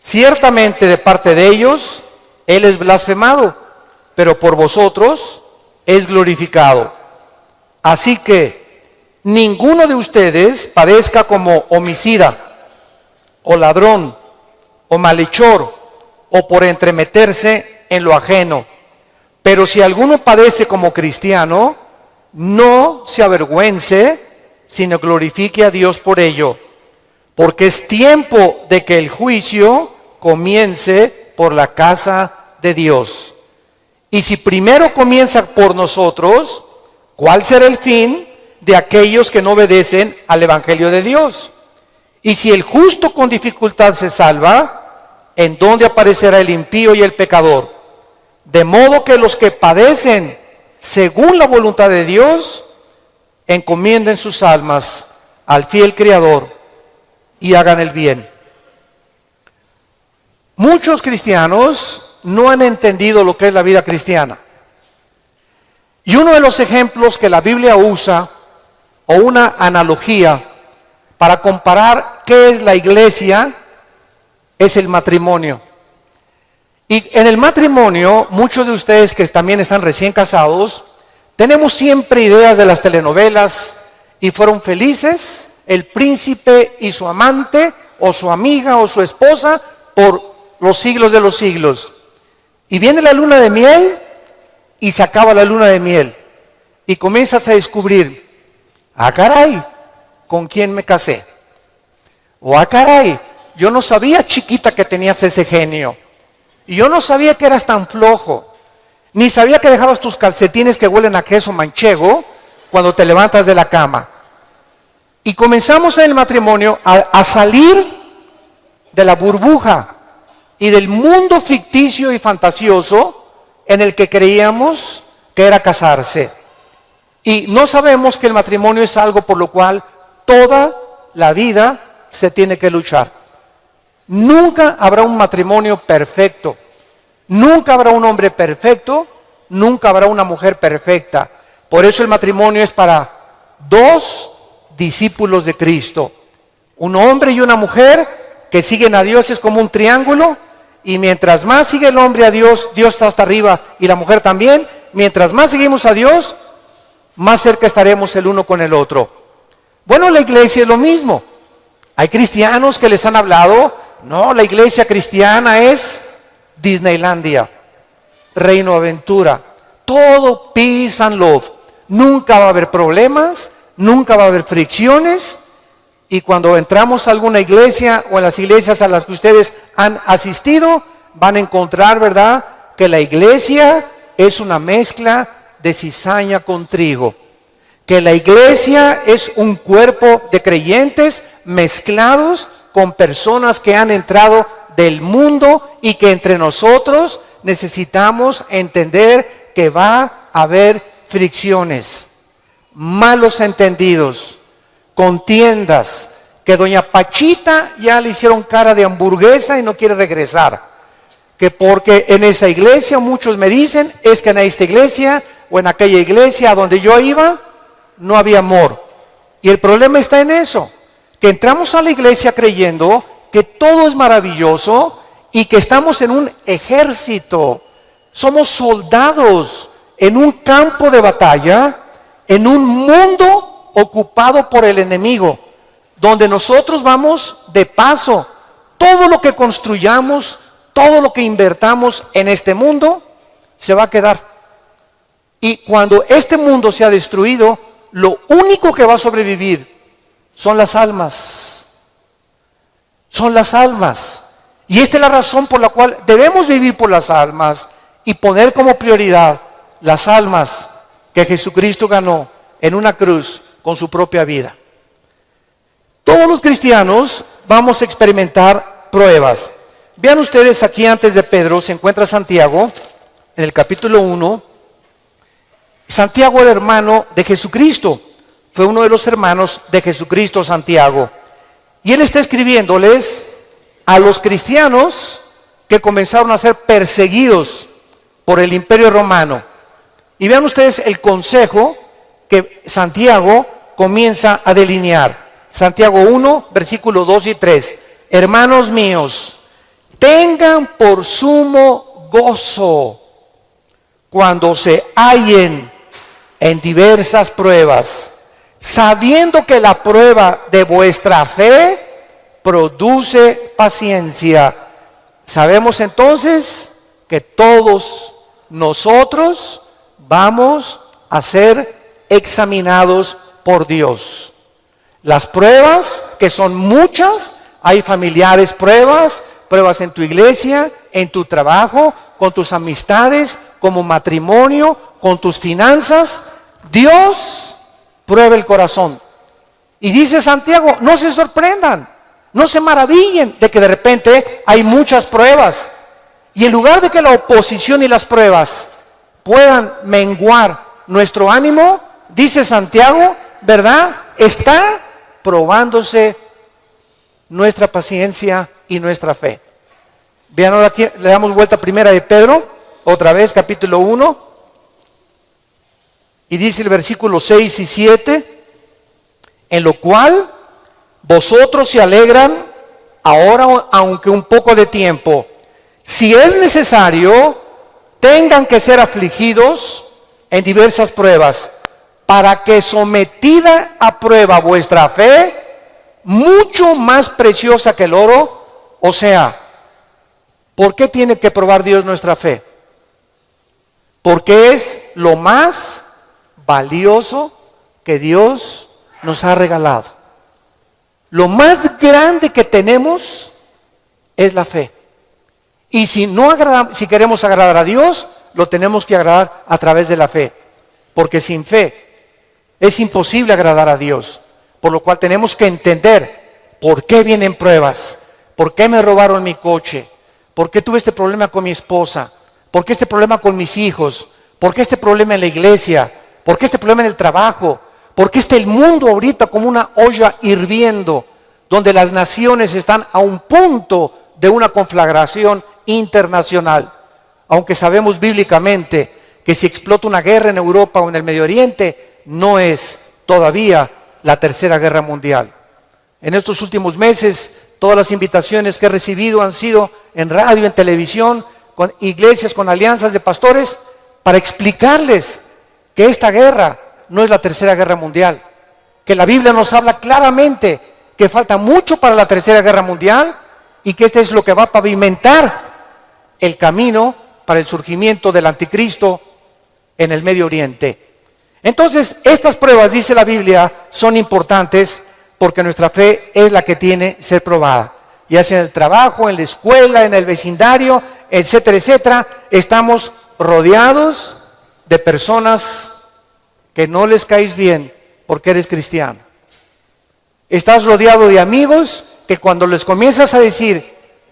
Ciertamente de parte de ellos, Él es blasfemado, pero por vosotros es glorificado. Así que ninguno de ustedes padezca como homicida, o ladrón, o malhechor, o por entremeterse en lo ajeno. Pero si alguno padece como cristiano, no se avergüence, sino glorifique a Dios por ello. Porque es tiempo de que el juicio comience por la casa de Dios. Y si primero comienza por nosotros, ¿cuál será el fin de aquellos que no obedecen al Evangelio de Dios? Y si el justo con dificultad se salva, ¿en dónde aparecerá el impío y el pecador? De modo que los que padecen según la voluntad de Dios, encomienden sus almas al fiel Creador y hagan el bien. Muchos cristianos no han entendido lo que es la vida cristiana. Y uno de los ejemplos que la Biblia usa, o una analogía para comparar qué es la iglesia, es el matrimonio. Y en el matrimonio, muchos de ustedes que también están recién casados, tenemos siempre ideas de las telenovelas, y fueron felices el príncipe y su amante, o su amiga, o su esposa, por los siglos de los siglos. Y viene la luna de miel, y se acaba la luna de miel, y comienzas a descubrir, ah caray, ¿con quién me casé? O ah caray, yo no sabía, chiquita, que tenías ese genio. Y yo no sabía que eras tan flojo. Ni sabía que dejabas tus calcetines que huelen a queso manchego cuando te levantas de la cama. Y comenzamos en el matrimonio a salir de la burbuja y del mundo ficticio y fantasioso en el que creíamos que era casarse. Y no sabemos que el matrimonio es algo por lo cual toda la vida se tiene que luchar. Nunca habrá un matrimonio perfecto, nunca habrá un hombre perfecto, nunca habrá una mujer perfecta. Por eso el matrimonio es para dos discípulos de Cristo, un hombre y una mujer que siguen a Dios. Es como un triángulo, y mientras más sigue el hombre a Dios, Dios está hasta arriba y la mujer también. Mientras más seguimos a Dios, más cerca estaremos el uno con el otro. Bueno, la iglesia es lo mismo. Hay cristianos que les han hablado, no, la iglesia cristiana es Disneylandia, Reino Aventura, todo peace and love. Nunca va a haber problemas, nunca va a haber fricciones. Y cuando entramos a alguna iglesia o en las iglesias a las que ustedes han asistido, van a encontrar, ¿verdad?, que la iglesia es una mezcla de cizaña con trigo. Que la iglesia es un cuerpo de creyentes mezclados con personas que han entrado del mundo, y que entre nosotros necesitamos entender que va a haber fricciones, malos entendidos, contiendas, que doña Pachita ya le hicieron cara de hamburguesa y no quiere regresar, que porque en esa iglesia, muchos me dicen, es que en esta iglesia o en aquella iglesia a donde yo iba no había amor. Y el problema está en eso, que entramos a la iglesia creyendo que todo es maravilloso y que estamos en un ejército, somos soldados en un campo de batalla, en un mundo ocupado por el enemigo, donde nosotros vamos de paso. Todo lo que construyamos, todo lo que invertamos en este mundo se va a quedar. Y cuando este mundo sea destruido, lo único que va a sobrevivir son las almas. Son las almas. Y esta es la razón por la cual debemos vivir por las almas y poner como prioridad las almas que Jesucristo ganó en una cruz con su propia vida. Todos los cristianos vamos a experimentar pruebas. Vean ustedes aquí, antes de Pedro se encuentra Santiago en el capítulo 1. Santiago era hermano de Jesucristo, fue uno de los hermanos de Jesucristo, Santiago. Y él está escribiéndoles a los cristianos que comenzaron a ser perseguidos por el Imperio Romano. Y vean ustedes el consejo que Santiago comienza a delinear. Santiago 1, versículos 2 y 3. Hermanos míos, tengan por sumo gozo cuando se hallen en diversas pruebas, sabiendo que la prueba de vuestra fe produce paciencia. Sabemos entonces que todos nosotros vamos a ser examinados por Dios. Las pruebas, que son muchas, hay familiares pruebas en tu iglesia, en tu trabajo, con tus amistades, como matrimonio, con tus finanzas. Dios prueba el corazón. Y dice Santiago, no se sorprendan, no se maravillen de que de repente hay muchas pruebas. Y en lugar de que la oposición y las pruebas puedan menguar nuestro ánimo, dice Santiago, ¿verdad? Está probándose nuestra paciencia y nuestra fe. Vean ahora aquí, le damos vuelta a Primera de Pedro, otra vez, capítulo 1. Y dice el versículo 6 y 7, en lo cual vosotros se alegran ahora, aunque un poco de tiempo. Si es necesario, tengan que ser afligidos en diversas pruebas, para que sometida a prueba vuestra fe, mucho más preciosa que el oro, o sea, ¿por qué tiene que probar Dios nuestra fe? Porque es lo más valioso que Dios nos ha regalado. Lo más grande que tenemos es la fe. Y si queremos agradar a Dios, lo tenemos que agradar a través de la fe. Porque sin fe es imposible agradar a Dios. Por lo cual tenemos que entender por qué vienen pruebas, por qué me robaron mi coche, por qué tuve este problema con mi esposa, por qué este problema con mis hijos, por qué este problema en la iglesia, por qué este problema en el trabajo, por qué está el mundo ahorita como una olla hirviendo, donde las naciones están a un punto de una conflagración internacional. Aunque sabemos bíblicamente que si explota una guerra en Europa o en el Medio Oriente, no es todavía la tercera guerra mundial. En estos últimos meses, todas las invitaciones que he recibido han sido en radio, en televisión, con iglesias, con alianzas de pastores, para explicarles que esta guerra no es la tercera guerra mundial, que la Biblia nos habla claramente que falta mucho para la tercera guerra mundial y que este es lo que va a pavimentar el camino para el surgimiento del anticristo en el Medio Oriente. Entonces, estas pruebas, dice la Biblia, son importantes porque nuestra fe es la que tiene que ser probada. Ya sea en el trabajo, en la escuela, en el vecindario, etcétera, etcétera. Estamos rodeados de personas que no les caes bien porque eres cristiano. Estás rodeado de amigos que cuando les comienzas a decir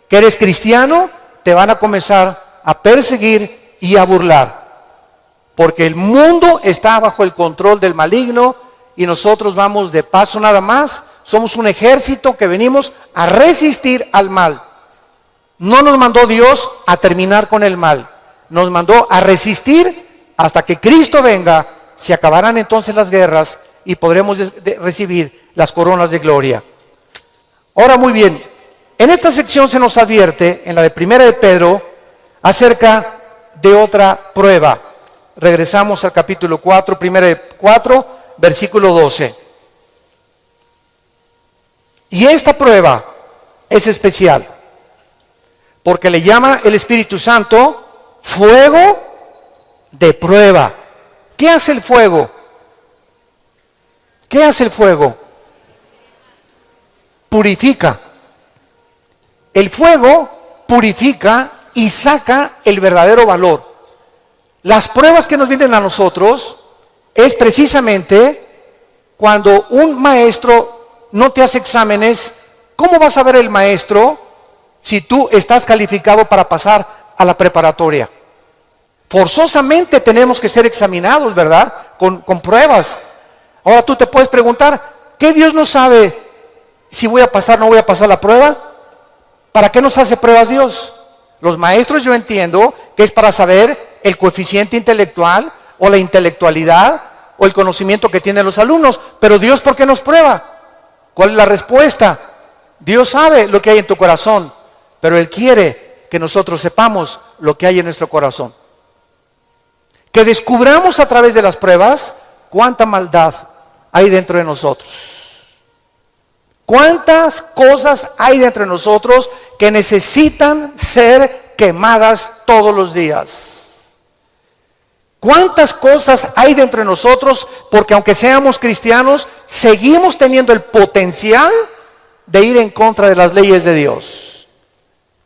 que eres cristiano, te van a comenzar a perseguir y a burlar. Porque el mundo está bajo el control del maligno y nosotros vamos de paso nada más. Somos un ejército que venimos a resistir al mal. No nos mandó Dios a terminar con el mal. Nos mandó a resistir hasta que Cristo venga. Se acabarán entonces las guerras y podremos recibir las coronas de gloria. Ahora, muy bien, en esta sección se nos advierte, en la de Primera de Pedro, acerca de otra prueba. Regresamos al capítulo 4, Primera de 4, versículo 12. Y esta prueba es especial, porque le llama el Espíritu Santo fuego de prueba. ¿Qué hace el fuego? ¿Qué hace el fuego? Purifica. El fuego purifica y saca el verdadero valor. Las pruebas que nos vienen a nosotros es precisamente cuando un maestro no te hace exámenes. ¿Cómo vas a ver el maestro si tú estás calificado para pasar a la preparatoria? Forzosamente tenemos que ser examinados, ¿verdad? Con pruebas. Ahora tú te puedes preguntar, ¿qué Dios no sabe si voy a pasar o no voy a pasar la prueba? ¿Para qué nos hace pruebas Dios? Los maestros, yo entiendo que es para saber el coeficiente intelectual o la intelectualidad o el conocimiento que tienen los alumnos. Pero Dios, ¿por qué nos prueba? ¿Cuál es la respuesta? Dios sabe lo que hay en tu corazón. pero Él quiere que nosotros sepamos lo que hay en nuestro corazón. Que descubramos a través de las pruebas cuánta maldad hay dentro de nosotros. Cuántas cosas hay dentro de nosotros que necesitan ser quemadas todos los días. Cuántas cosas hay dentro de nosotros, porque aunque seamos cristianos, seguimos teniendo el potencial de ir en contra de las leyes de Dios.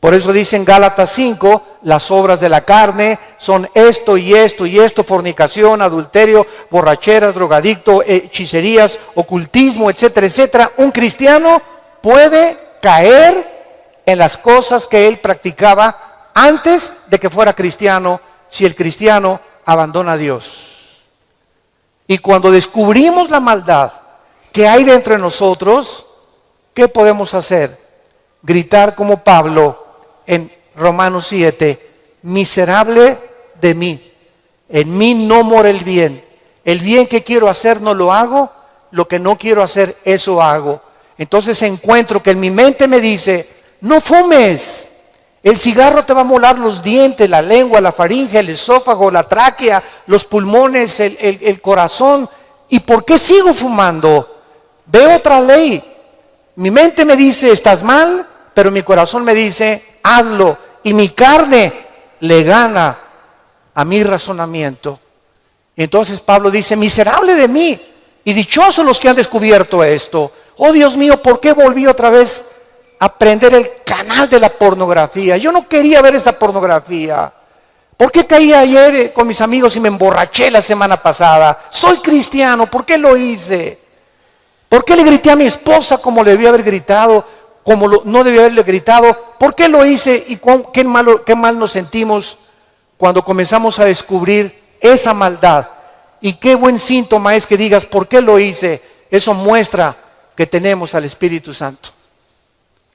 Por eso dice en Gálatas 5, las obras de la carne son esto y esto y esto: fornicación, adulterio, borracheras, drogadicto, hechicerías, ocultismo, etcétera, etcétera. Un cristiano puede caer en las cosas que él practicaba antes de que fuera cristiano, si el cristiano abandona a Dios. Y cuando descubrimos la maldad que hay dentro de nosotros, ¿qué podemos hacer? Gritar como Pablo en Romanos 7, miserable de mí, en mí no mora el bien que quiero hacer no lo hago, lo que no quiero hacer eso hago. Entonces encuentro que en mi mente me dice, no fumes, el cigarro te va a molar los dientes, la lengua, la faringe, el esófago, la tráquea, los pulmones, el corazón. ¿Y por qué sigo fumando? Veo otra ley. Mi mente me dice, estás mal, pero mi corazón me dice, hazlo. Y mi carne le gana a mi razonamiento. Y entonces Pablo dice, miserable de mí, y dichosos los que han descubierto esto. Oh Dios mío, ¿por qué volví otra vez a prender el canal de la pornografía? Yo no quería ver esa pornografía. ¿Por qué caí ayer con mis amigos y me emborraché la semana pasada? Soy cristiano, ¿por qué lo hice? ¿Por qué le grité a mi esposa como le debía haber gritado? No debía haberle gritado. ¿Por qué lo hice? Y qué mal nos sentimos cuando comenzamos a descubrir esa maldad. Y qué buen síntoma es que digas, ¿por qué lo hice? Eso muestra que tenemos al Espíritu Santo,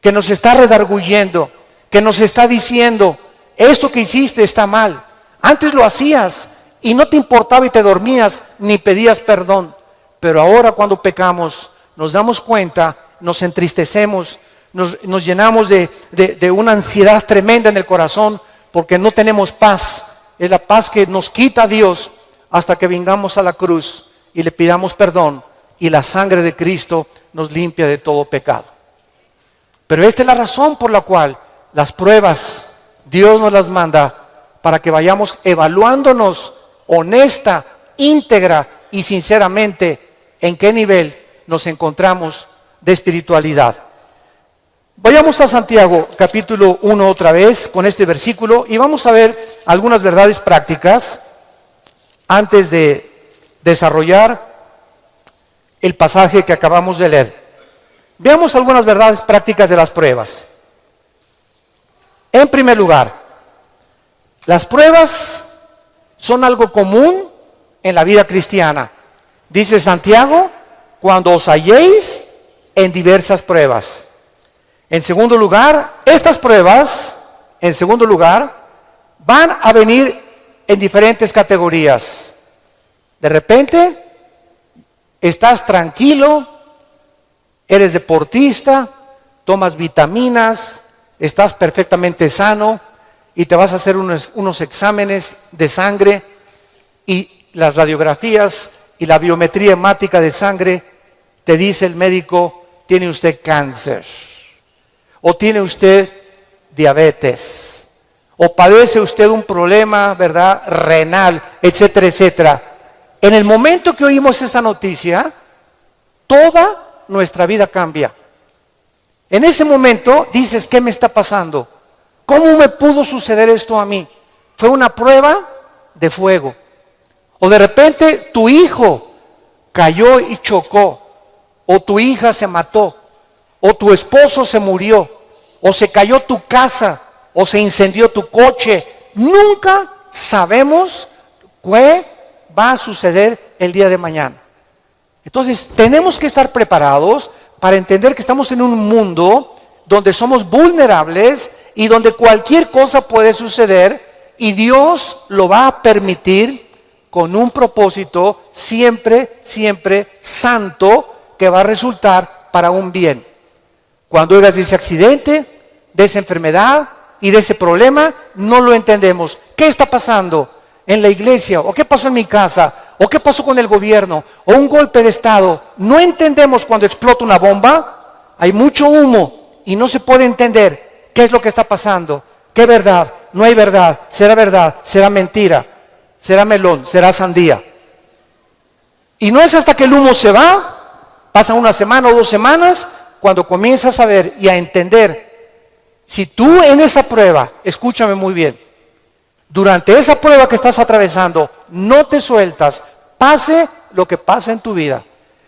que nos está redarguyendo, que nos está diciendo, esto que hiciste está mal. Antes lo hacías y no te importaba y te dormías ni pedías perdón. Pero ahora cuando pecamos nos damos cuenta, nos entristecemos, nos llenamos de una ansiedad tremenda en el corazón porque no tenemos paz. Es la paz que nos quita Dios hasta que vengamos a la cruz y le pidamos perdón y la sangre de Cristo nos limpia de todo pecado. Pero esta es la razón por la cual las pruebas Dios nos las manda, para que vayamos evaluándonos honesta, íntegra y sinceramente en qué nivel nos encontramos de espiritualidad. Vayamos a Santiago capítulo 1 otra vez con este versículo y vamos a ver algunas verdades prácticas antes de desarrollar el pasaje que acabamos de leer. Veamos algunas verdades prácticas de las pruebas. En primer lugar, las pruebas son algo común en la vida cristiana. Dice Santiago, cuando os halléis en diversas pruebas. En segundo lugar, estas pruebas, van a venir en diferentes categorías. De repente, estás tranquilo, eres deportista, tomas vitaminas, estás perfectamente sano y te vas a hacer unos exámenes de sangre y las radiografías y la biometría hemática de sangre te dice el médico, tiene usted cáncer, o tiene usted diabetes, o padece usted un problema, ¿verdad?, renal, etcétera, etcétera. En el momento que oímos esa noticia, toda nuestra vida cambia. En ese momento dices, ¿qué me está pasando? ¿Cómo me pudo suceder esto a mí? Fue una prueba de fuego. O de repente tu hijo cayó y chocó, o tu hija se mató, o tu esposo se murió, o se cayó tu casa, o se incendió tu coche. Nunca sabemos qué va a suceder el día de mañana. Entonces tenemos que estar preparados para entender que estamos en un mundo donde somos vulnerables y donde cualquier cosa puede suceder, y Dios lo va a permitir con un propósito siempre, siempre santo, que va a resultar para un bien. Cuando oigas ese accidente, de esa enfermedad y de ese problema, no lo entendemos. ¿Qué está pasando en la iglesia? ¿O qué pasó en mi casa? ¿O qué pasó con el gobierno? ¿O un golpe de estado? No entendemos cuando explota una bomba. Hay mucho humo y no se puede entender qué es lo que está pasando. ¿Qué verdad? No hay verdad. ¿Será mentira? ¿Será melón? ¿Será sandía? Y no es hasta que el humo se va, pasa una semana o 2 semanas, cuando comienzas a ver y a entender. Si tú en esa prueba, escúchame muy bien, durante esa prueba que estás atravesando, no te sueltas, pase lo que pase en tu vida.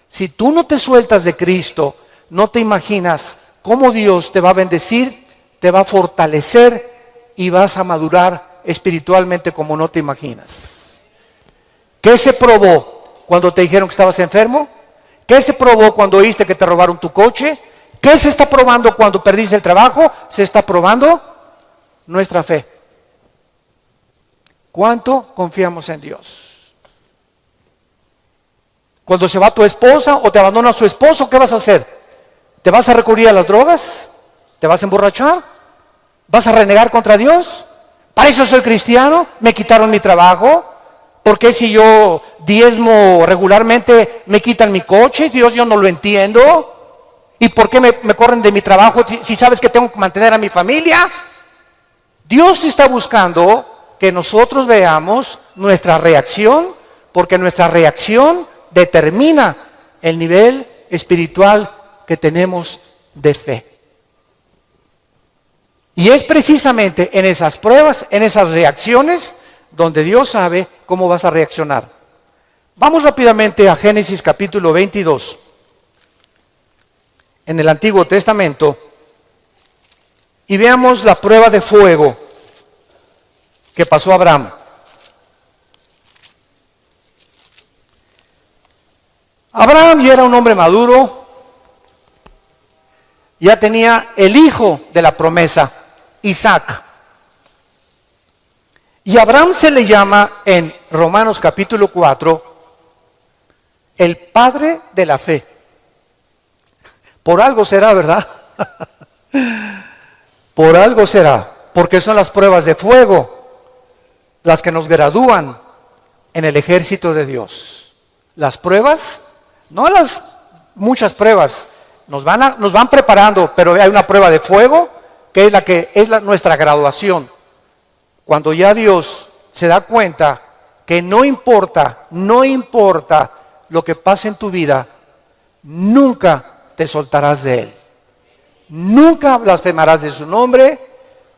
Si tú no te sueltas de Cristo, no te imaginas cómo Dios te va a bendecir, te va a fortalecer y vas a madurar espiritualmente como no te imaginas. ¿Qué se probó cuando te dijeron que estabas enfermo? ¿Qué se probó cuando oíste que te robaron tu coche? ¿Qué se está probando cuando perdiste el trabajo? Se está probando nuestra fe. ¿Cuánto confiamos en Dios? Cuando se va tu esposa o te abandona su esposo, ¿qué vas a hacer? ¿Te vas a recurrir a las drogas? ¿Te vas a emborrachar? ¿Vas a renegar contra Dios? ¿Para eso soy cristiano? ¿Me quitaron mi trabajo? ¿Por qué si yo diezmo regularmente me quitan mi coche? Dios, yo no lo entiendo. ¿Y por qué me corren de mi trabajo si sabes que tengo que mantener a mi familia? Dios está buscando que nosotros veamos nuestra reacción, porque nuestra reacción determina el nivel espiritual que tenemos de fe. Y es precisamente en esas pruebas, en esas reacciones, donde Dios sabe cómo vas a reaccionar. Vamos rápidamente a Génesis capítulo 22. En el Antiguo Testamento, y veamos la prueba de fuego que pasó a Abraham. Abraham ya era un hombre maduro, ya tenía el hijo de la promesa, Isaac. Y Abraham se le llama en Romanos capítulo 4 el padre de la fe. Por algo será, ¿verdad? Por algo será, porque son las pruebas de fuego las que nos gradúan en el ejército de Dios. Las pruebas, no las muchas pruebas, nos van preparando, pero hay una prueba de fuego que es nuestra graduación. Cuando ya Dios se da cuenta que no importa lo que pase en tu vida, nunca te soltarás de Él. Nunca blasfemarás de su nombre,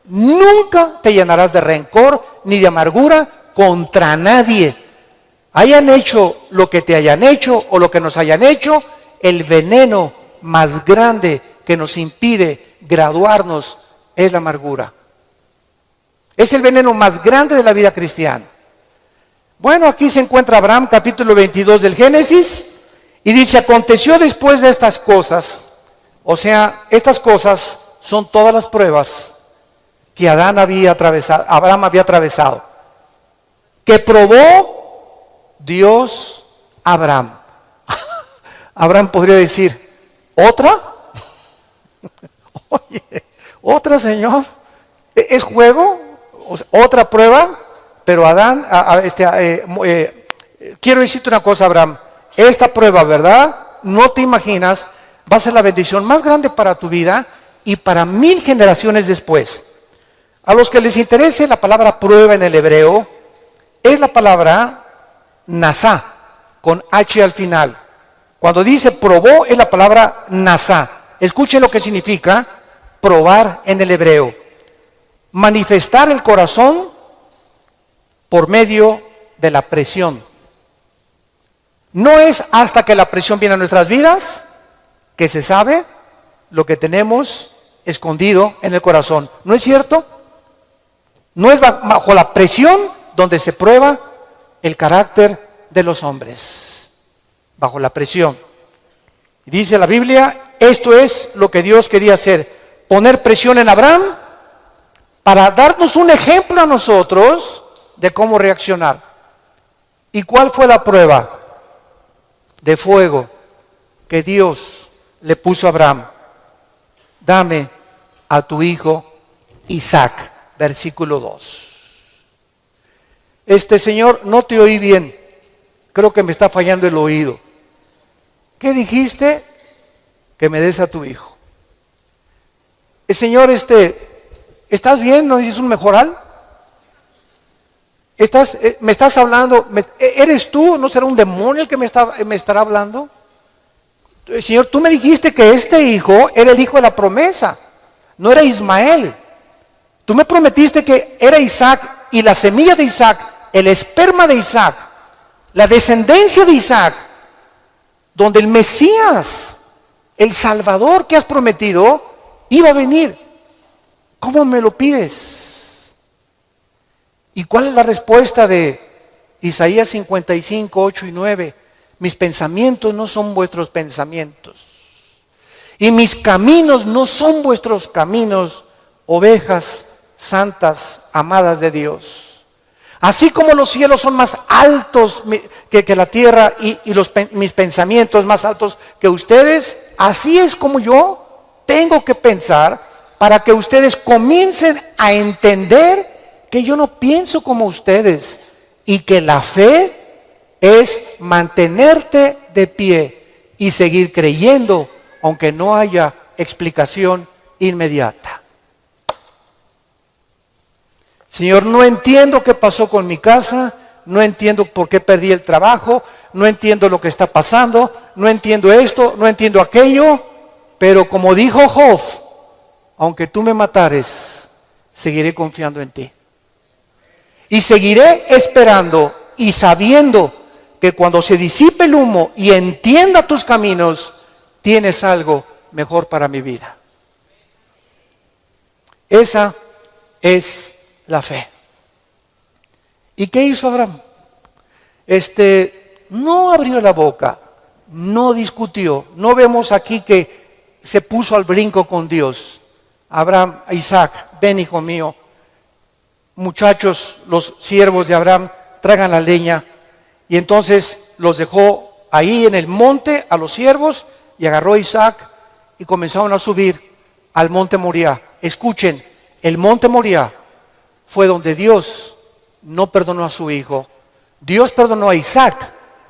nunca te llenarás de rencor ni de amargura contra nadie. Hayan hecho lo que te hayan hecho o lo que nos hayan hecho, el veneno más grande que nos impide graduarnos es la amargura. Es el veneno más grande de la vida cristiana. Bueno, aquí se encuentra Abraham, capítulo 22 del Génesis, y dice: aconteció después de estas cosas, o sea, estas cosas son todas las pruebas que Abraham había atravesado, que probó Dios a Abraham. Abraham podría decir: ¿otra? Oye, ¿otra, Señor? ¿Es juego? O sea, ¿otra prueba? Pero Adán, quiero decirte una cosa, Abraham. Esta prueba, ¿verdad? No te imaginas, va a ser la bendición más grande para tu vida y para 1000 generaciones después. A los que les interese la palabra prueba en el hebreo, es la palabra nasá, con H al final. Cuando dice probó, es la palabra nasá. Escuchen lo que significa probar en el hebreo. Manifestar el corazón por medio de la presión. No es hasta que la presión viene a nuestras vidas que se sabe lo que tenemos escondido en el corazón. ¿No es cierto? No es bajo la presión donde se prueba el carácter de los hombres. Bajo la presión. Dice la Biblia, esto es lo que Dios quería hacer. Poner presión en Abraham para darnos un ejemplo a nosotros de cómo reaccionar. ¿Y cuál fue la prueba de fuego que Dios le puso a Abraham? Dame a tu hijo Isaac. Versículo 2. Señor, no te oí bien. Creo que me está fallando el oído. ¿Qué dijiste? Que me des a tu hijo. Señor, ¿estás bien? ¿No dices un mejoral? ¿Me estás hablando? ¿Eres tú? ¿No será un demonio el que me estará hablando? Señor, tú me dijiste que este hijo era el hijo de la promesa, no era Ismael. Tú me prometiste que era Isaac y la semilla de Isaac, el esperma de Isaac, la descendencia de Isaac, donde el Mesías, el Salvador que has prometido, iba a venir. ¿Cómo me lo pides? ¿Y cuál es la respuesta de Isaías 55, 8 y 9? Mis pensamientos no son vuestros pensamientos, y mis caminos no son vuestros caminos, ovejas santas, amadas de Dios. Así como los cielos son más altos que la tierra y mis pensamientos más altos que ustedes, así es como yo tengo que pensar para que ustedes comiencen a entender que yo no pienso como ustedes y que la fe es mantenerte de pie y seguir creyendo aunque no haya explicación inmediata. Señor, no entiendo qué pasó con mi casa, no entiendo por qué perdí el trabajo, no entiendo lo que está pasando, no entiendo esto, no entiendo aquello, pero como dijo Job, aunque tú me matares, seguiré confiando en ti. Y seguiré esperando y sabiendo que cuando se disipe el humo y entienda tus caminos, tienes algo mejor para mi vida. Esa es la fe. ¿Y qué hizo Abraham? No abrió la boca, no discutió. No vemos aquí que se puso al brinco con Dios. Abraham, Isaac, ven hijo mío. Muchachos, los siervos de Abraham, traigan la leña. Y entonces los dejó ahí en el monte a los siervos y agarró a Isaac y comenzaron a subir al monte Moriah. Escuchen, el monte Moriah fue donde Dios no perdonó a su hijo. Dios perdonó a Isaac,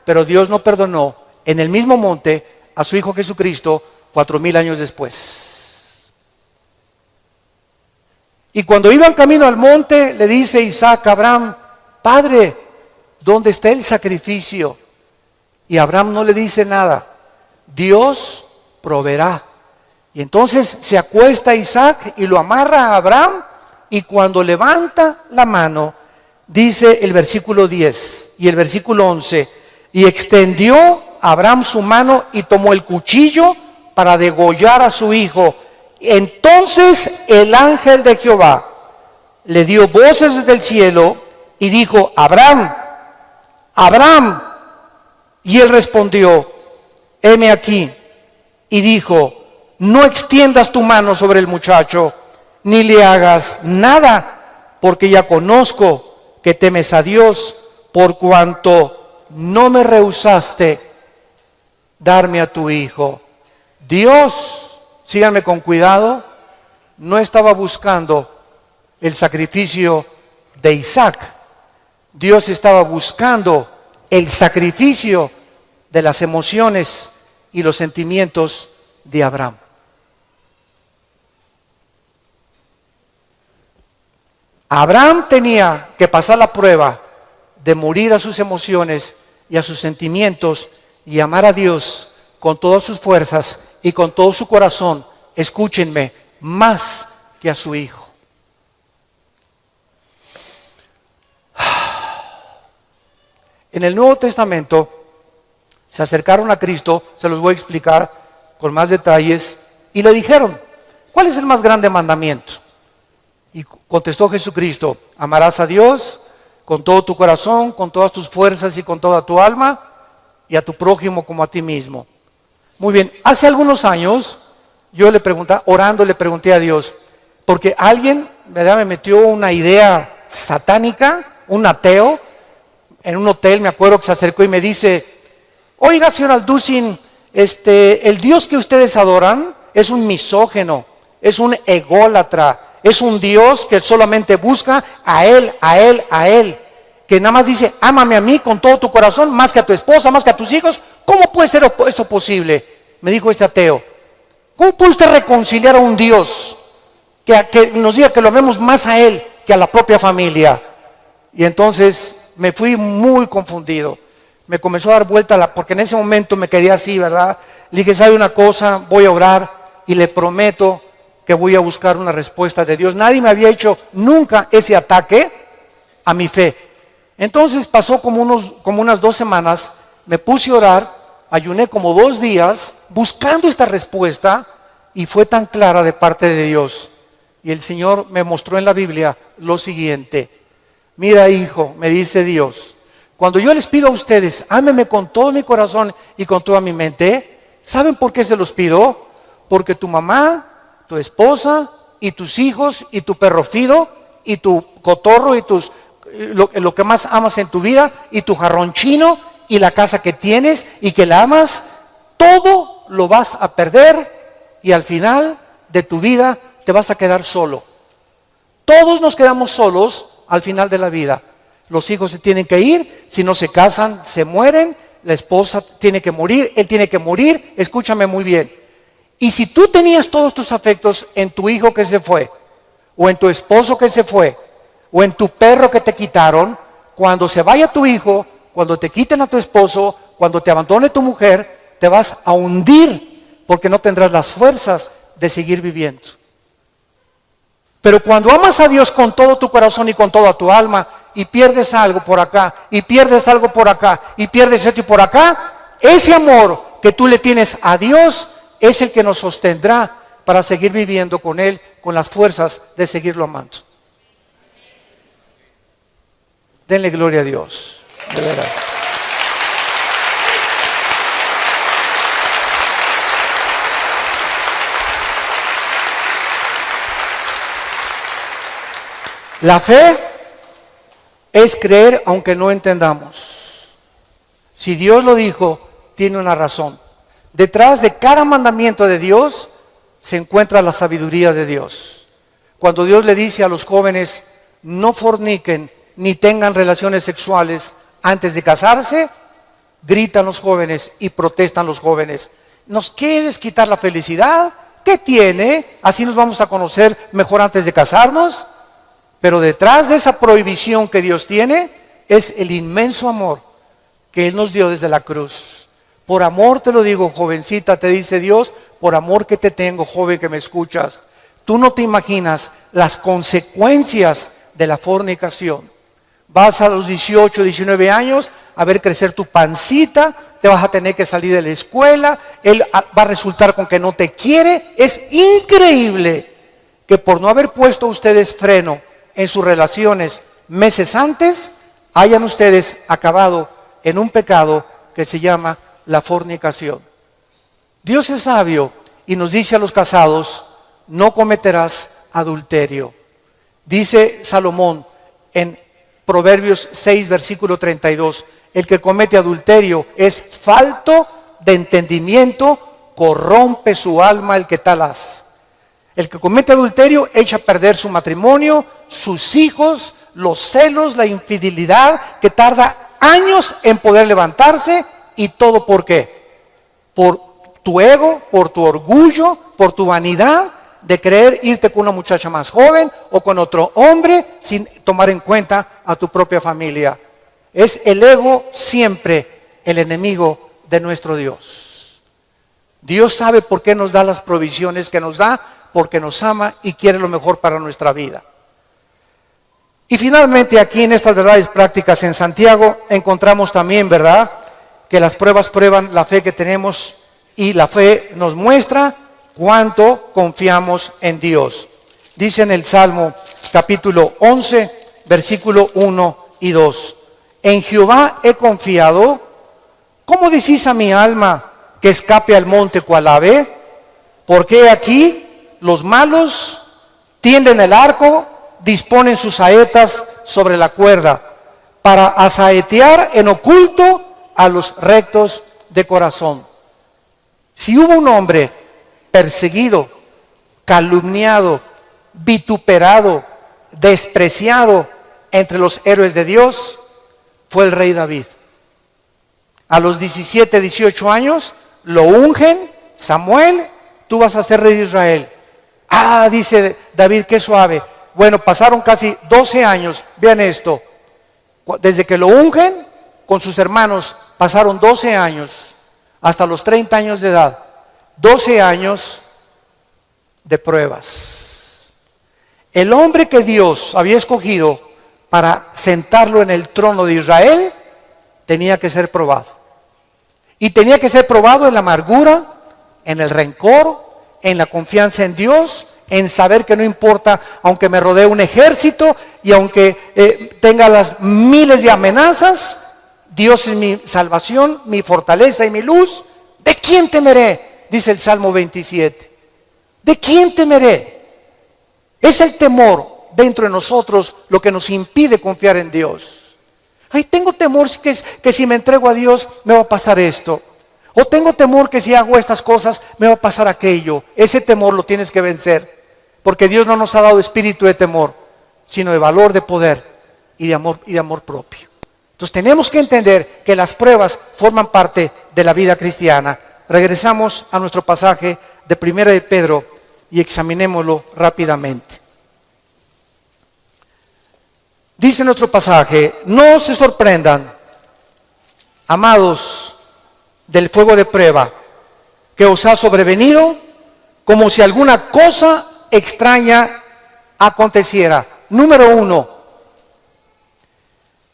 pero Dios no perdonó en el mismo monte a su hijo Jesucristo 4000 años después. Y cuando iban camino al monte, le dice Isaac a Abraham: Padre, ¿dónde está el sacrificio? Y Abraham no le dice nada. Dios proveerá. Y entonces se acuesta Isaac y lo amarra a Abraham, y cuando levanta la mano, dice el versículo 10 y el versículo 11, y extendió Abraham su mano y tomó el cuchillo para degollar a su hijo. Entonces el ángel de Jehová le dio voces desde el cielo y dijo: Abraham, Abraham. Y él respondió: heme aquí. Y dijo: no extiendas tu mano sobre el muchacho, ni le hagas nada, porque ya conozco que temes a Dios, por cuanto no me rehusaste darme a tu hijo. Dios, síganme con cuidado, no estaba buscando el sacrificio de Isaac. Dios estaba buscando el sacrificio de las emociones y los sentimientos de Abraham. Abraham tenía que pasar la prueba de morir a sus emociones y a sus sentimientos y amar a Dios con todas sus fuerzas y con todo su corazón, escúchenme, más que a su hijo. En el Nuevo Testamento se acercaron a Cristo, se los voy a explicar con más detalles, y le dijeron: ¿cuál es el más grande mandamiento? Y contestó Jesucristo: amarás a Dios con todo tu corazón, con todas tus fuerzas y con toda tu alma, y a tu prójimo como a ti mismo. Muy bien, hace algunos años yo le pregunté, orando le pregunté a Dios, porque alguien, ¿verdad?, me metió una idea satánica, un ateo, en un hotel, me acuerdo que se acercó y me dice: oiga, señor Alducin, el Dios que ustedes adoran es un misógeno, es un ególatra, es un Dios que solamente busca a Él, a Él, a Él, que nada más dice, ámame a mí con todo tu corazón, más que a tu esposa, más que a tus hijos. ¿Cómo puede ser esto posible? Me dijo este ateo. ¿Cómo puede usted reconciliar a un Dios que nos diga que lo amemos más a Él que a la propia familia? Y entonces me fui muy confundido. Me comenzó a dar vuelta, porque en ese momento me quedé así, ¿verdad? Le dije, ¿sabe una cosa? Voy a orar y le prometo que voy a buscar una respuesta de Dios. Nadie me había hecho nunca ese ataque a mi fe. Entonces pasó como unas 2 semanas, me puse a orar, ayuné como 2 días buscando esta respuesta y fue tan clara de parte de Dios. Y el Señor me mostró en la Biblia lo siguiente. Mira, hijo, me dice Dios, cuando yo les pido a ustedes, ámenme con todo mi corazón y con toda mi mente, ¿saben por qué se los pido? Porque tu mamá, tu esposa y tus hijos y tu perro Fido y tu cotorro y lo que más amas en tu vida y tu jarrón chino y la casa que tienes y que la amas, todo lo vas a perder y al final de tu vida te vas a quedar solo. Todos nos quedamos solos al final de la vida. Los hijos se tienen que ir, si no se casan, se mueren, la esposa tiene que morir, él tiene que morir, escúchame muy bien. Y si tú tenías todos tus afectos en tu hijo que se fue, o en tu esposo que se fue, o en tu perro que te quitaron, cuando se vaya tu hijo, cuando te quiten a tu esposo, cuando te abandone tu mujer, te vas a hundir porque no tendrás las fuerzas de seguir viviendo. Pero cuando amas a Dios con todo tu corazón y con toda tu alma y pierdes algo por acá, y pierdes algo por acá, y pierdes esto y por acá, ese amor que tú le tienes a Dios es el que nos sostendrá para seguir viviendo con Él, con las fuerzas de seguirlo amando. Denle gloria a Dios, de veras. La fe es creer aunque no entendamos. Si Dios lo dijo, tiene una razón. Detrás de cada mandamiento de Dios se encuentra la sabiduría de Dios. Cuando Dios le dice a los jóvenes, no forniquen ni tengan relaciones sexuales antes de casarse, gritan los jóvenes y protestan los jóvenes. ¿Nos quieres quitar la felicidad? ¿Qué tiene? ¿Así nos vamos a conocer mejor antes de casarnos? Pero detrás de esa prohibición que Dios tiene es el inmenso amor que Él nos dio desde la cruz. Por amor te lo digo, jovencita, te dice Dios, por amor que te tengo, joven que me escuchas. Tú no te imaginas las consecuencias de la fornicación. Vas a los 18, 19 años a ver crecer tu pancita, te vas a tener que salir de la escuela, él va a resultar con que no te quiere. Es increíble que por no haber puesto ustedes freno en sus relaciones meses antes, hayan ustedes acabado en un pecado que se llama la fornicación. Dios es sabio y nos dice a los casados, no cometerás adulterio. Dice Salomón en Proverbios 6, versículo 32, el que comete adulterio es falto de entendimiento, corrompe su alma el que tal hace. El que comete adulterio echa a perder su matrimonio, sus hijos, los celos, la infidelidad, que tarda años en poder levantarse. ¿Y todo por qué? Por tu ego, por tu orgullo, por tu vanidad de querer irte con una muchacha más joven o con otro hombre sin tomar en cuenta a tu propia familia. Es el ego siempre el enemigo de nuestro Dios. Dios sabe por qué nos da las provisiones que nos da, porque nos ama y quiere lo mejor para nuestra vida. Y finalmente aquí en estas verdades prácticas en Santiago encontramos también, ¿verdad?, que las pruebas prueban la fe que tenemos y la fe nos muestra cuánto confiamos en Dios. Dice en el Salmo capítulo 11, versículo 1 y 2. En Jehová he confiado. ¿Cómo decís a mi alma que escape al monte cual ave? Porque aquí los malos tienden el arco, disponen sus saetas sobre la cuerda para asaetear en oculto a los rectos de corazón. Si hubo un hombre perseguido, calumniado, vituperado, despreciado entre los héroes de Dios, fue el rey David. A los 17, 18 años, lo ungen, Samuel, tú vas a ser rey de Israel. Ah, dice David, qué suave. Bueno, pasaron casi 12 años, vean esto, desde que lo ungen con sus hermanos, pasaron 12 años, hasta los 30 años de edad, 12 años de pruebas. El hombre que Dios había escogido para sentarlo en el trono de Israel, tenía que ser probado. Y tenía que ser probado en la amargura, en el rencor, en la confianza en Dios, en saber que no importa, aunque me rodee un ejército y aunque tenga las miles de amenazas, Dios es mi salvación, mi fortaleza y mi luz. ¿De quién temeré? Dice el Salmo 27. ¿De quién temeré? Es el temor dentro de nosotros lo que nos impide confiar en Dios. Ay, tengo temor que si me entrego a Dios me va a pasar esto. O tengo temor que si hago estas cosas me va a pasar aquello. Ese temor lo tienes que vencer. Porque Dios no nos ha dado espíritu de temor, sino de valor, de poder y de amor propio. Entonces tenemos que entender que las pruebas forman parte de la vida cristiana. Regresamos a nuestro pasaje de 1 de Pedro y examinémoslo rápidamente. Dice nuestro pasaje: no se sorprendan, amados, del fuego de prueba que os ha sobrevenido, como si alguna cosa extraña aconteciera. Número 1,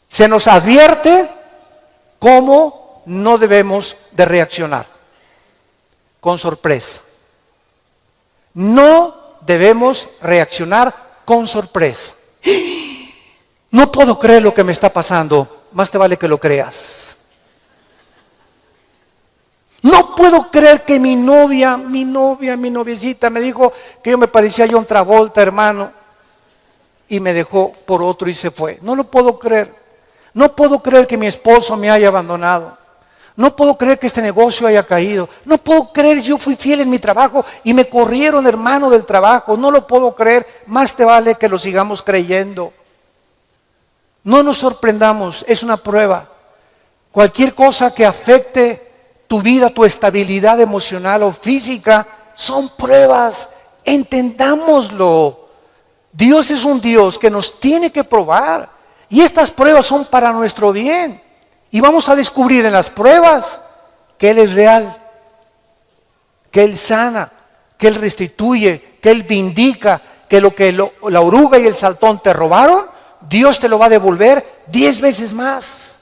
se nos advierte cómo no debemos de reaccionar: con sorpresa. No debemos reaccionar con sorpresa. No puedo creer lo que me está pasando. Más te vale que lo creas. No puedo creer que mi noviecita me dijo que yo me parecía a John Travolta, hermano, y me dejó por otro y se fue. No lo puedo creer. No puedo creer que mi esposo me haya abandonado. No puedo creer que este negocio haya caído. No puedo creer, yo fui fiel en mi trabajo y me corrieron, hermano, del trabajo. No lo puedo creer. Más te vale que lo sigamos creyendo. No nos sorprendamos, es una prueba. Cualquier cosa que afecte tu vida, tu estabilidad emocional o física, son pruebas. Entendámoslo. Dios es un Dios que nos tiene que probar. Y estas pruebas son para nuestro bien. Y vamos a descubrir en las pruebas que Él es real, que Él sana, que Él restituye, que Él vindica, que la oruga y el saltón te robaron, Dios te lo va a devolver 10 veces más.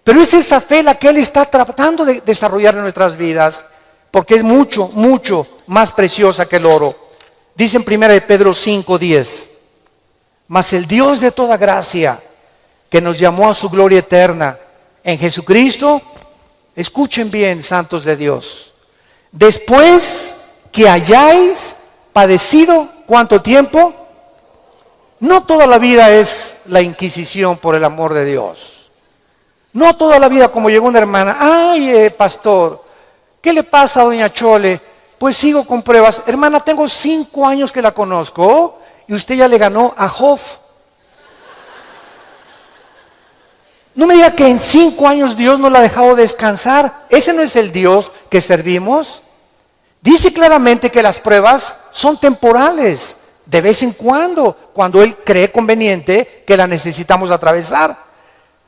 Pero es esa fe la que Él está tratando de desarrollar en nuestras vidas, porque es mucho, mucho más preciosa que el oro. Dice en 1 de Pedro 5:10, mas el Dios de toda gracia, que nos llamó a su gloria eterna en Jesucristo, escuchen bien, santos de Dios, después que hayáis padecido, ¿cuánto tiempo? No toda la vida es la Inquisición por el amor de Dios. No toda la vida como llegó una hermana: ay, pastor, ¿qué le pasa a doña Chole? Pues sigo con pruebas. Hermana, tengo 5 años que la conozco y usted ya le ganó a Job. No me diga que en 5 años Dios no la ha dejado descansar. Ese no es el Dios que servimos. Dice claramente que las pruebas son temporales, de vez en cuando Él cree conveniente que la necesitamos atravesar.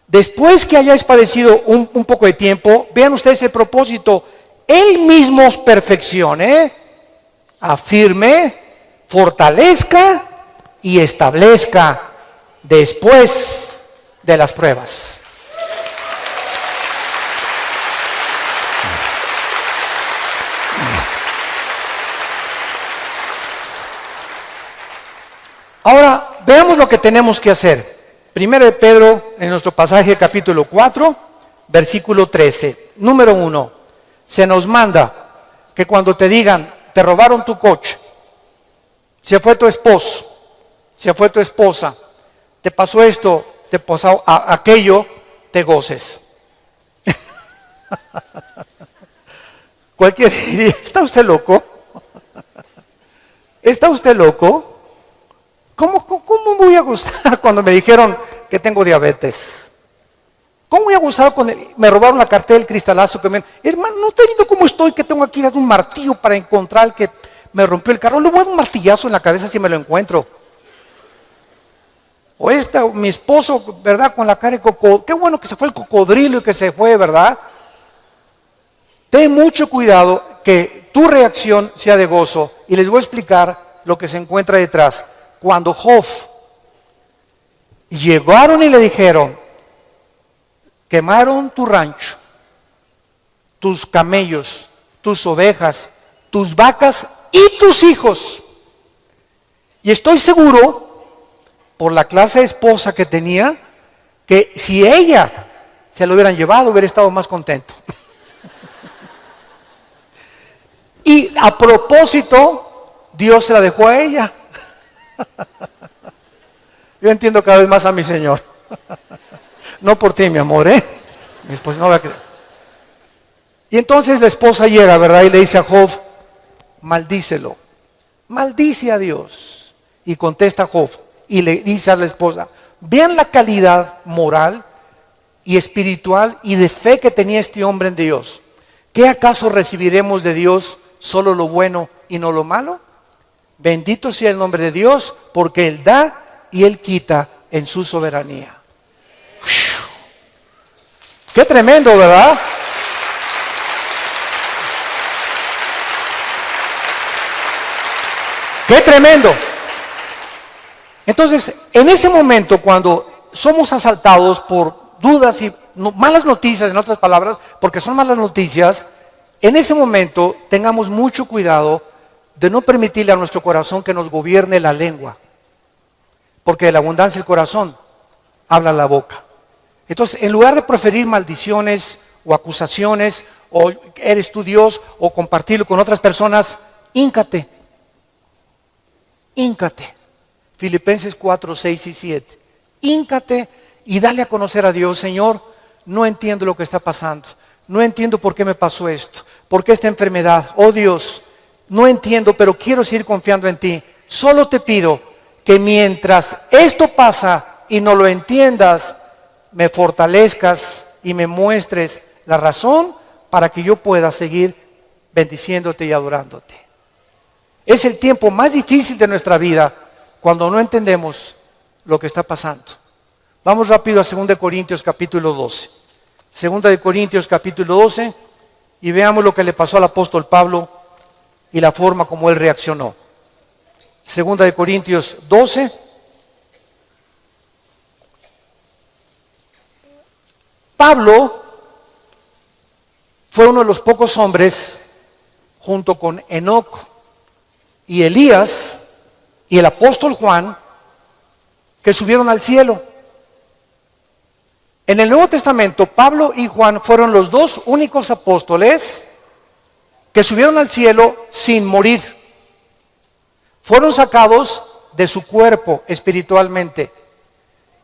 Después que hayáis padecido un poco de tiempo, vean ustedes el propósito: Él mismo os perfeccione, afirme, fortalezca y establezca después de las pruebas. Ahora, veamos lo que tenemos que hacer. Primero de Pedro, en nuestro pasaje capítulo 4, versículo 13. Número 1, se nos manda que cuando te digan: te robaron tu coche, se fue tu esposo, se fue tu esposa, te pasó esto, te pasó aquello, te goces. Cualquiera diría: ¿está usted loco? ¿está usted loco? ¿Cómo me voy a gustar cuando me dijeron que tengo diabetes? ¿Cómo voy a gustar cuando me robaron la cartera del cristalazo? Hermano, ¿no está viendo cómo estoy? Que tengo aquí un martillo para encontrar el que me rompió el carro. Le voy a dar un martillazo en la cabeza si me lo encuentro. O mi esposo, ¿verdad? Con la cara de cocodrilo. Qué bueno que se fue el cocodrilo y que se fue, ¿verdad? Ten mucho cuidado que tu reacción sea de gozo. Y les voy a explicar lo que se encuentra detrás. Cuando Job llegaron y le dijeron, quemaron tu rancho, tus camellos, tus ovejas, tus vacas y tus hijos. Y estoy seguro, por la clase de esposa que tenía, que si ella se lo hubieran llevado, hubiera estado más contento. Y a propósito, Dios se la dejó a ella. Yo entiendo cada vez más a mi Señor. No por ti, mi amor, ¿eh? Mi esposa no va a creer. Y entonces la esposa llega, ¿verdad? Y le dice a Job, maldícelo. Maldice a Dios. Y contesta Job y le dice a la esposa, vean la calidad moral y espiritual y de fe que tenía este hombre en Dios. ¿Qué acaso recibiremos de Dios solo lo bueno y no lo malo? Bendito sea el nombre de Dios, porque Él da y Él quita en su soberanía. Qué tremendo, ¿verdad? Qué tremendo. Entonces, en ese momento, cuando somos asaltados por dudas y malas noticias, en otras palabras, porque son malas noticias, en ese momento tengamos mucho cuidado de no permitirle a nuestro corazón que nos gobierne la lengua, porque de la abundancia del corazón habla la boca. Entonces, en lugar de proferir maldiciones o acusaciones, o eres tú Dios, o compartirlo con otras personas, híncate. Filipenses 4, 6 y 7. Híncate y dale a conocer a Dios. Señor, no entiendo lo que está pasando. No entiendo por qué me pasó esto. ¿Por qué esta enfermedad? Oh Dios, no entiendo, pero quiero seguir confiando en ti. Solo te pido que mientras esto pasa y no lo entiendas, me fortalezcas y me muestres la razón para que yo pueda seguir bendiciéndote y adorándote. Es el tiempo más difícil de nuestra vida cuando no entendemos lo que está pasando. Vamos rápido a 2 Corintios capítulo 12. 2 Corintios capítulo 12 y veamos lo que le pasó al apóstol Pablo y la forma como él reaccionó. 2 Corintios 12. Pablo fue uno de los pocos hombres, junto con Enoc y Elías y el apóstol Juan, que subieron al cielo. En el Nuevo Testamento, Pablo y Juan fueron los dos únicos apóstoles que subieron al cielo sin morir. Fueron sacados de su cuerpo espiritualmente.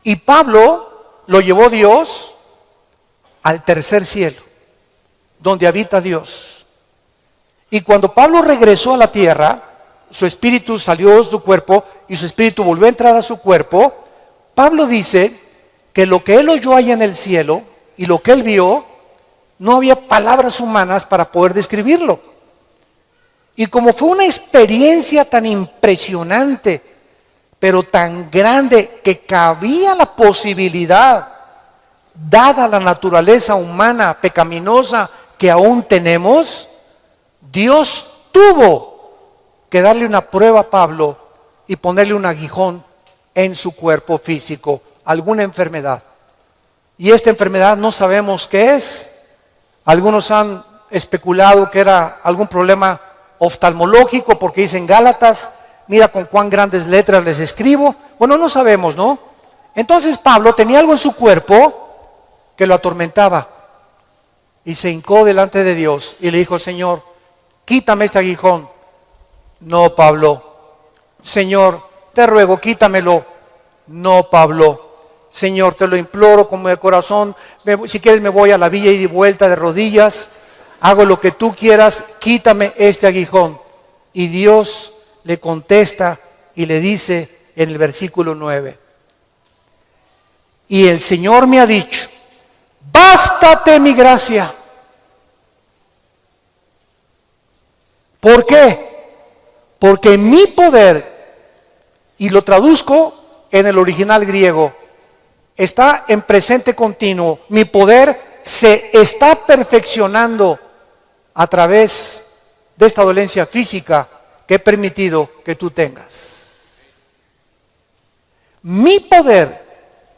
Y Pablo lo llevó Dios al tercer cielo, donde habita Dios. Y cuando Pablo regresó a la tierra, su espíritu salió de su cuerpo y su espíritu volvió a entrar a su cuerpo. Pablo dice que lo que él oyó allá en el cielo y lo que él vio, no había palabras humanas para poder describirlo. Y como fue una experiencia tan impresionante, pero tan grande, que cabía la posibilidad, dada la naturaleza humana pecaminosa que aún tenemos, Dios tuvo que darle una prueba a Pablo y ponerle un aguijón en su cuerpo físico, alguna enfermedad. Y esta enfermedad no sabemos qué es. Algunos han especulado que era algún problema oftalmológico, porque dicen Gálatas, mira con cuán grandes letras les escribo. Bueno, no sabemos, ¿no? Entonces Pablo tenía algo en su cuerpo que lo atormentaba y se hincó delante de Dios y le dijo, Señor, quítame este aguijón. No, Pablo. Señor, te ruego, quítamelo. No, Pablo. Señor, te lo imploro como de corazón. Si quieres me voy a la villa y de vuelta de rodillas. Hago lo que tú quieras. Quítame este aguijón. Y Dios le contesta y le dice en el versículo 9: y el Señor me ha dicho, bástate mi gracia. ¿Por qué? Porque mi poder, y lo traduzco en el original griego, está en presente continuo. Mi poder se está perfeccionando a través de esta dolencia física que he permitido que tú tengas. Mi poder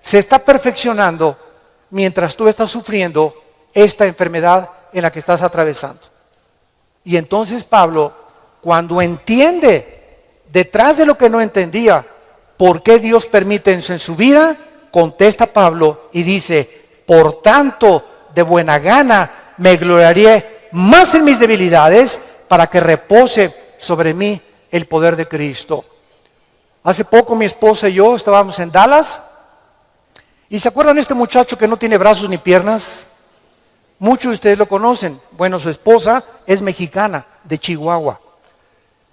se está perfeccionando mientras tú estás sufriendo esta enfermedad en la que estás atravesando. Y entonces Pablo, cuando entiende detrás de lo que no entendía, por qué Dios permite eso en su vida, contesta Pablo y dice: por tanto, de buena gana me gloriaré más en mis debilidades, para que repose sobre mí el poder de Cristo. Hace poco mi esposa y yo estábamos en Dallas, y ¿se acuerdan de este muchacho que no tiene brazos ni piernas? Muchos de ustedes lo conocen. Bueno, su esposa es mexicana, de Chihuahua.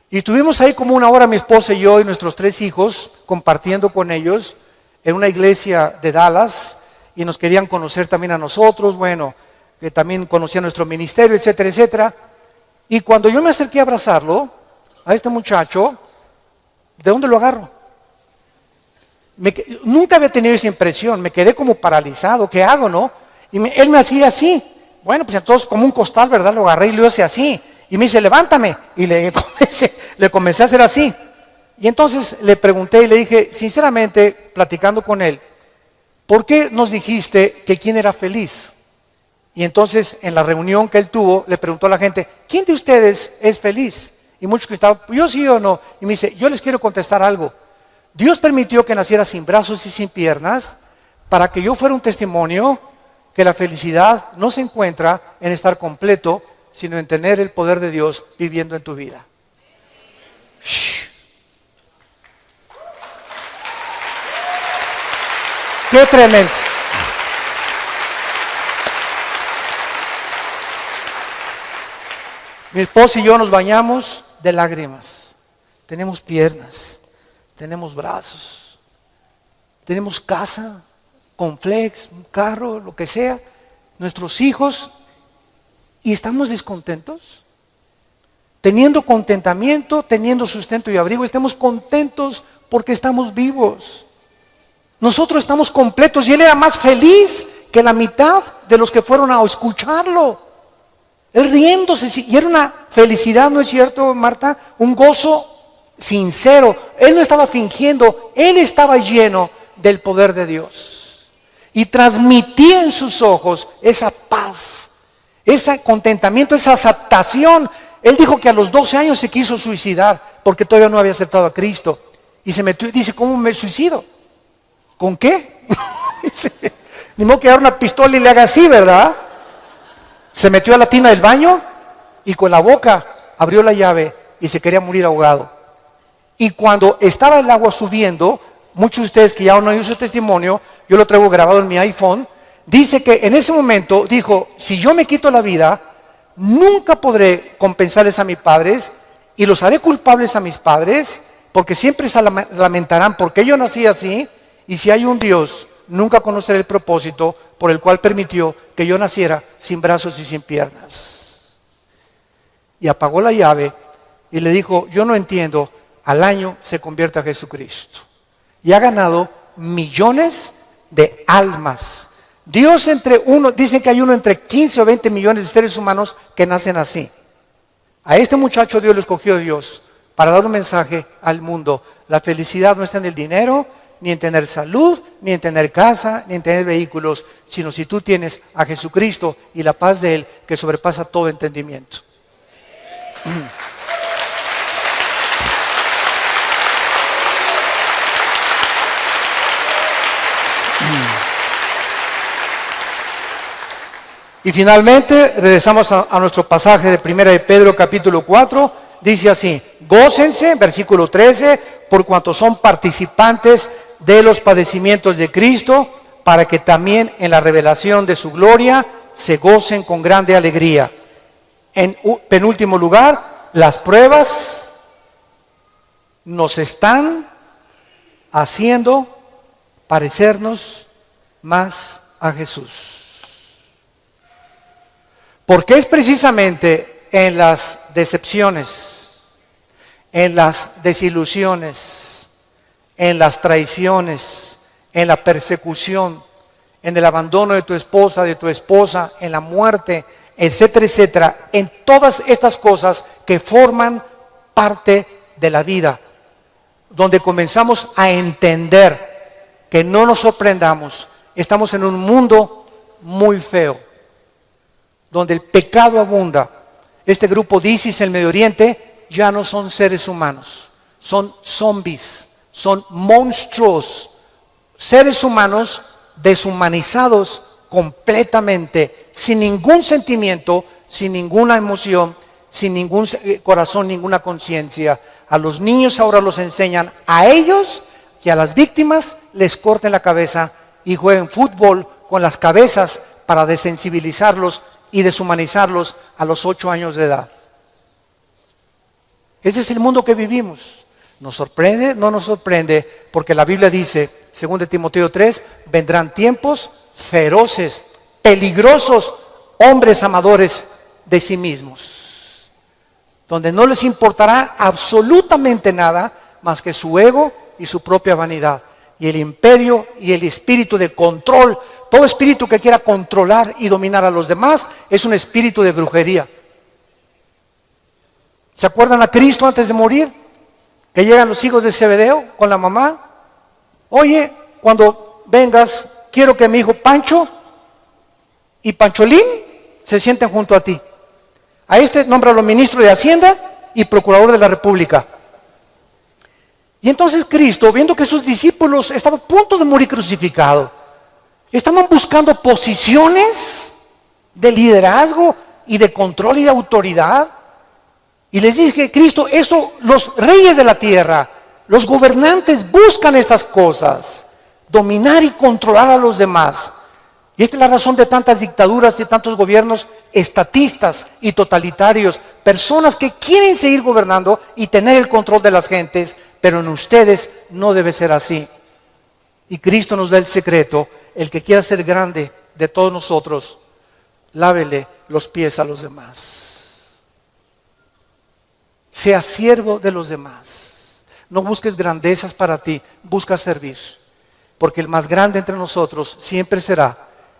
Y estuvimos ahí como una hora mi esposa y yo y nuestros 3 hijos compartiendo con ellos en una iglesia de Dallas, y nos querían conocer también a nosotros, bueno, que también conocían nuestro ministerio, etcétera, etcétera. Y cuando yo me acerqué a abrazarlo, a este muchacho, ¿de dónde lo agarro? Nunca había tenido esa impresión, me quedé como paralizado. ¿Qué hago, no? Y él me hacía así. Bueno, pues entonces como un costal, ¿verdad? Lo agarré y lo hice así. Y me dice, levántame. Y le comencé a hacer así. Y entonces le pregunté y le dije, sinceramente, platicando con él, ¿por qué nos dijiste que quién era feliz? Y entonces en la reunión que él tuvo, le preguntó a la gente, ¿quién de ustedes es feliz? Y muchos que estaban, yo sí o no. Y me dice, yo les quiero contestar algo. Dios permitió que naciera sin brazos y sin piernas para que yo fuera un testimonio que la felicidad no se encuentra en estar completo, sino en tener el poder de Dios viviendo en tu vida. Shh. ¡Qué tremendo! Mi esposa y yo nos bañamos de lágrimas. Tenemos piernas, tenemos brazos, tenemos casa, con flex, un carro, lo que sea, nuestros hijos, y estamos descontentos. Teniendo contentamiento, teniendo sustento y abrigo, estamos contentos porque estamos vivos. Nosotros estamos completos, y él era más feliz que la mitad de los que fueron a escucharlo. Él riéndose, y era una felicidad, ¿no es cierto, Marta? Un gozo sincero. Él no estaba fingiendo, él estaba lleno del poder de Dios. Y transmitía en sus ojos esa paz, ese contentamiento, esa aceptación. Él dijo que a los 12 años se quiso suicidar porque todavía no había aceptado a Cristo. Y se metió y dice, ¿cómo me suicido? ¿Con qué? Ni modo que agarre una pistola y le haga así, ¿verdad? Se metió a la tina del baño y con la boca abrió la llave y se quería morir ahogado. Y cuando estaba el agua subiendo, muchos de ustedes que ya no oído su testimonio, yo lo traigo grabado en mi iPhone, dice que en ese momento dijo, si yo me quito la vida, nunca podré compensarles a mis padres y los haré culpables a mis padres, porque siempre se lamentarán porque yo nací así, y si hay un Dios, nunca conoceré el propósito por el cual permitió que yo naciera sin brazos y sin piernas. Y apagó la llave y le dijo, yo no entiendo, al año se convierte a Jesucristo. Y ha ganado millones de almas. Dios dicen que hay uno entre 15 o 20 millones de seres humanos que nacen así. A este muchacho Dios lo escogió Dios para dar un mensaje al mundo. La felicidad no está en el dinero, ni en tener salud, ni en tener casa, ni en tener vehículos, sino si tú tienes a Jesucristo y la paz de Él que sobrepasa todo entendimiento. Y finalmente regresamos a nuestro pasaje de 1 de Pedro capítulo 4, dice así, gócense, versículo 13, por cuanto son participantes de los padecimientos de Cristo, para que también en la revelación de su gloria se gocen con grande alegría. En penúltimo lugar, las pruebas nos están haciendo parecernos más a Jesús. Porque es precisamente en las decepciones, en las desilusiones, en las traiciones, en la persecución, en el abandono de tu esposa, en la muerte, etcétera, etcétera, en todas estas cosas que forman parte de la vida, donde comenzamos a entender que no nos sorprendamos, estamos en un mundo muy feo, donde el pecado abunda. Este grupo de ISIS en el Medio Oriente ya no son seres humanos, son zombies, son monstruos, seres humanos deshumanizados completamente, sin ningún sentimiento, sin ninguna emoción, sin ningún corazón, ninguna conciencia. A los niños ahora los enseñan a ellos que a las víctimas les corten la cabeza y jueguen fútbol con las cabezas para desensibilizarlos y deshumanizarlos a los 8 años de edad. Ese es el mundo que vivimos. ¿Nos sorprende? No nos sorprende, porque la Biblia dice, 2 Timoteo 3, vendrán tiempos feroces, peligrosos, hombres amadores de sí mismos, donde no les importará absolutamente nada más que su ego y su propia vanidad, y el imperio y el espíritu de control. Todo espíritu que quiera controlar y dominar a los demás es un espíritu de brujería. ¿Se acuerdan a Cristo antes de morir? Que llegan los hijos de Zebedeo con la mamá. Oye, cuando vengas, quiero que mi hijo Pancho y Pancholín se sienten junto a ti. A este nómbralo ministro de Hacienda y procurador de la República. Y entonces Cristo, viendo que sus discípulos estaban a punto de morir crucificado, estaban buscando posiciones de liderazgo y de control y de autoridad. Y les dije, Cristo, eso los reyes de la tierra, los gobernantes buscan estas cosas, dominar y controlar a los demás. Y esta es la razón de tantas dictaduras, de tantos gobiernos estatistas y totalitarios, personas que quieren seguir gobernando y tener el control de las gentes, pero en ustedes no debe ser así. Y Cristo nos da el secreto: el que quiera ser grande de todos nosotros, lávele los pies a los demás. Sea siervo de los demás. No busques grandezas para ti, busca servir. Porque el más grande entre nosotros siempre será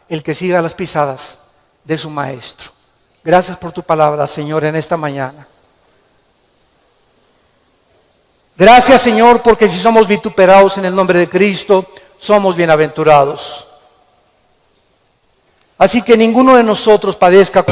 el que siga las pisadas de su maestro. Gracias por tu palabra, Señor, en esta mañana. Gracias, Señor, porque si somos vituperados en el nombre de Cristo, somos bienaventurados. Así que ninguno de nosotros padezca.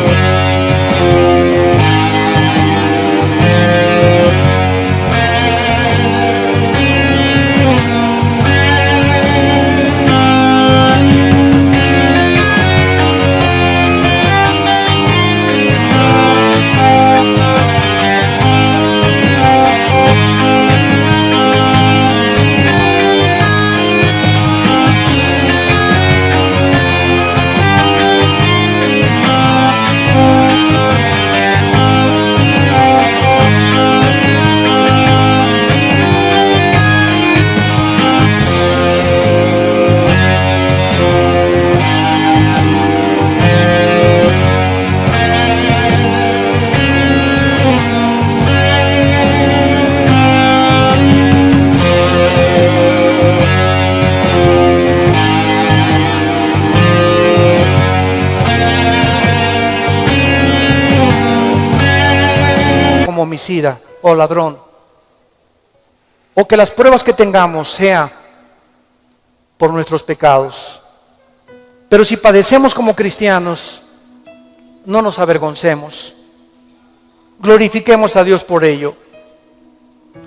Homicida o ladrón, o que las pruebas que tengamos sea por nuestros pecados. Pero si padecemos como cristianos, no nos avergoncemos, glorifiquemos a Dios por ello,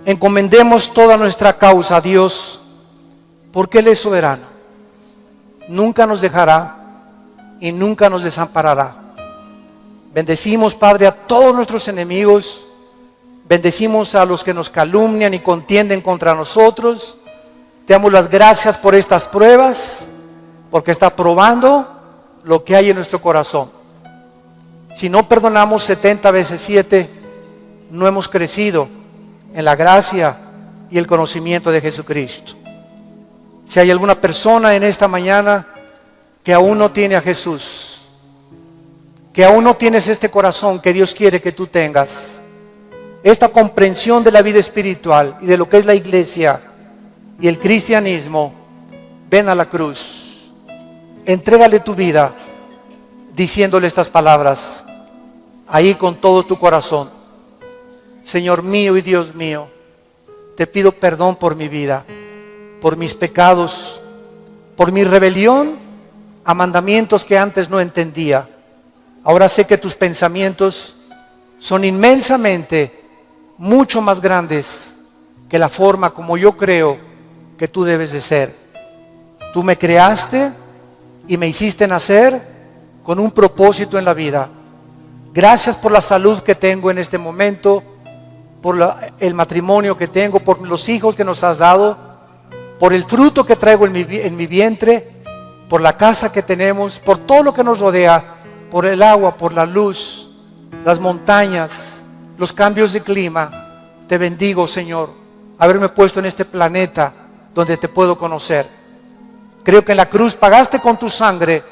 encomendemos toda nuestra causa a Dios, porque Él es soberano, nunca nos dejará y nunca nos desamparará. Bendecimos, Padre, a todos nuestros enemigos. Bendecimos a los que nos calumnian y contienden contra nosotros. Te damos las gracias por estas pruebas, porque está probando lo que hay en nuestro corazón. Si no perdonamos 70 veces 7, no hemos crecido en la gracia y el conocimiento de Jesucristo. Si hay alguna persona en esta mañana que aún no tiene a Jesús, que aún no tienes este corazón que Dios quiere que tú tengas, esta comprensión de la vida espiritual y de lo que es la iglesia y el cristianismo, ven a la cruz, entrégale tu vida diciéndole estas palabras ahí con todo tu corazón: Señor mío y Dios mío, te pido perdón por mi vida, por mis pecados, por mi rebelión a mandamientos que antes no entendía. Ahora sé que tus pensamientos son inmensamente mucho más grandes que la forma como yo creo que tú debes de ser. Tú me creaste y me hiciste nacer con un propósito en la vida. Gracias por la salud que tengo en este momento, por el matrimonio que tengo, por los hijos que nos has dado, por el fruto que traigo en mi vientre, por la casa que tenemos, por todo lo que nos rodea, por el agua, por la luz, las montañas, los cambios de clima. Te bendigo, Señor, haberme puesto en este planeta donde te puedo conocer. Creo que en la cruz pagaste con tu sangre